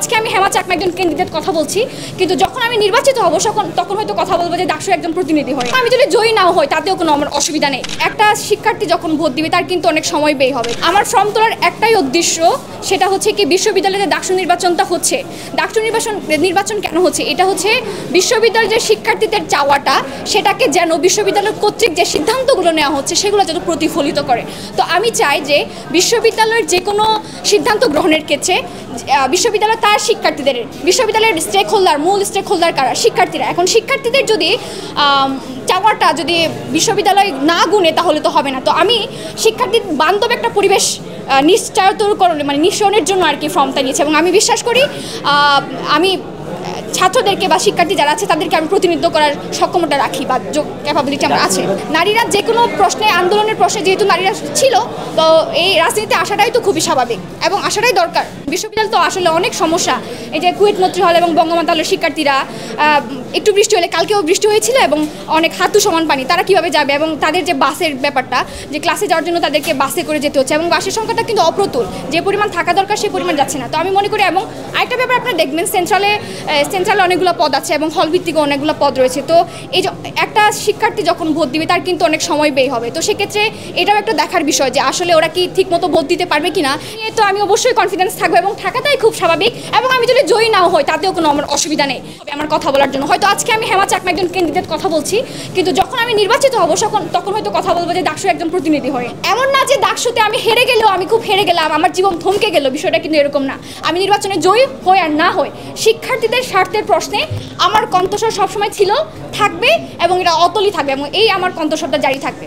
আজকে আমি হেমা চাকমা একজন ক্যান্ডিডেট কথা বলছি, কিন্তু যখন আমি নির্বাচিত হব তখন হয়তো কথা বলবো যে ডাকসুর একজন প্রতিনিধি হয়। আমি যদি জয়ী নাও হয় তাতেও কোনো আমার অসুবিধা নেই। একটা শিক্ষার্থী যখন ভোট দিবে তার কিন্তু অনেক সময় ব্যয় হবে। আমার ফর্ম তোলার একটাই উদ্দেশ্য, সেটা হচ্ছে কি বিশ্ববিদ্যালয়ে ডাকসু নির্বাচনটা হচ্ছে, ডাকসু নির্বাচন কেন হচ্ছে, এটা হচ্ছে বিশ্ববিদ্যালয়ের যে শিক্ষার্থীদের চাওয়াটা সেটাকে যেন বিশ্ববিদ্যালয় কর্তৃক যে সিদ্ধান্তগুলো নেওয়া হচ্ছে সেগুলো যেন প্রতিফলিত করে। তো আমি চাই যে বিশ্ববিদ্যালয়ের যে কোনো সিদ্ধান্ত গ্রহণের ক্ষেত্রে বিশ্ববিদ্যালয় তার শিক্ষার্থীদের, বিশ্ববিদ্যালয়ের মূল স্টেক হোল্ডার কারা, শিক্ষার্থীরা। এখন শিক্ষার্থীদের যদি চাওয়াটা যদি বিশ্ববিদ্যালয় না গুনে তাহলে তো হবে না। তো আমি শিক্ষার্থী বান্ধব একটা পরিবেশ নিশ্চয়নের জন্য আর কি ফর্মটা নিয়েছি, এবং আমি বিশ্বাস করি আমি ছাত্রদেরকে বা শিক্ষার্থী যারা আছে তাদেরকে আমি প্রতিনিধিত্ব করার সক্ষমতা রাখি বা ক্যাপাবিলিটি আমার আছে। নারীরা যে কোনো প্রশ্নে, আন্দোলনের প্রশ্নে যেহেতু নারীরা ছিল, তো এই রাজনীতিতে আসাটাই তো খুবই স্বাভাবিক এবং আসাটাই দরকার। বিশ্ববিদ্যালয় তো আসলে অনেক সমস্যা, এই যে কুয়েট মৈত্রী হল এবং বঙ্গমাতা হলের শিক্ষার্থীরা একটু বৃষ্টি হলে, কালকেও বৃষ্টি হয়েছিল এবং অনেক হাঁটু সমান পানি, তারা কীভাবে যাবে, এবং তাদের যে বাসের ব্যাপারটা, যে ক্লাসে যাওয়ার জন্য তাদেরকে বাসে করে যেতে হচ্ছে এবং বাসের সংখ্যাটা কিন্তু অপ্রতুল, যে পরিমাণ থাকা দরকার সেই পরিমাণ যাচ্ছে না। তো আমি মনে করি, এবং আরেকটা ব্যাপার আপনারা দেখবেন সেন্ট্রালে অনেকগুলো পদ আছে এবং হল ভিত্তিক অনেকগুলো পদ রয়েছে। তো এই একটা শিক্ষার্থী যখন ভোট দিবে তার কিন্তু অনেক সময় ব্যয় হবে। তো সেক্ষেত্রে এটাও একটা দেখার বিষয় যে আসলে ওরা কি ঠিকমতো ভোট দিতে পারবে কিনা। তো আমি অবশ্যই কনফিডেন্স থাকবো এবং থাকাটাই খুব স্বাভাবিক, এবং আমি যদি জয়ী নাও হয় তাতেও কোনো আমার অসুবিধা নেই আমার কথা বলার জন্য। হয়তো আজকে আমি হেমা চাকমা একজন ক্যান্ডিডেট কথা বলছি, কিন্তু যখন আমি নির্বাচিত হব তখন হয়তো কথা বলবো যে ডাকসুর একজন প্রতিনিধি হয়। এমন না যে ডাকসুতে আমি হেরে গেলেও আমি খুব হেরে গেলাম, আমার জীবন থমকে গেল, বিষয়টা কিন্তু এরকম না। আমি নির্বাচনে জয়ী হই আর না হই, শিক্ষার্থীদের স্বার্থের প্রশ্নে আমার কণ্ঠস্বর সবসময় ছিল, থাকবে, এবং এটা অতলই থাকবে, এবং এই আমার কণ্ঠস্বরটা জারি থাকবে।